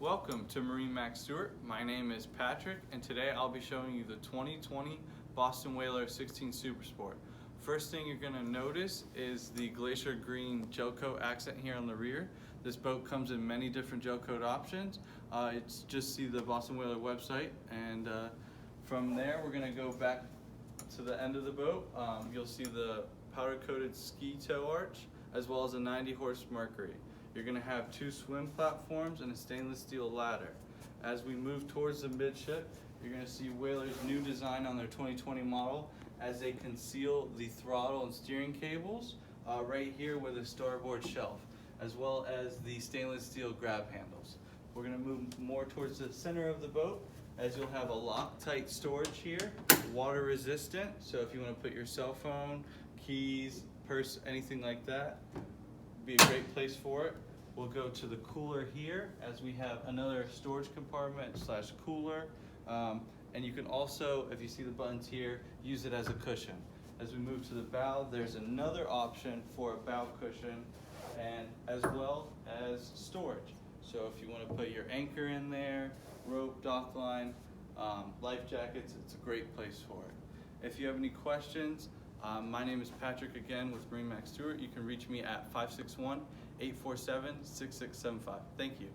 Welcome to MarineMax Stuart. My name is Patrick, and today I'll be showing you the 2020 Boston Whaler 16 Super Sport. First thing you're going to notice is the glacier green gel coat accent here on the rear. This boat comes in many different gel coat options. It's just see the Boston Whaler website, and from there we're going to go back to the end of the boat. You'll see the powder coated ski tow arch as well as a 90 horse Mercury. You're going to have 2 swim platforms and a stainless steel ladder. As we move towards the midship, you're going to see Whaler's new design on their 2020 model as they conceal the throttle and steering cables right here with a starboard shelf, as well as the stainless steel grab handles. We're going to move more towards the center of the boat as you'll have a Loctite storage here, water resistant, so if you want to put your cell phone, keys, purse, anything like that, be a great place for it. We'll go to the cooler here as we have another storage compartment slash cooler, and you can also, if you see the buttons here, use it as a cushion. As we move to the bow, there's another option for a bow cushion and as well as storage. So if you want to put your anchor in there, rope, dock line, life jackets, it's a great place for it. If you have any questions, my name is Patrick again with MarineMax Stuart. You can reach me at 561-847-6675. Thank you.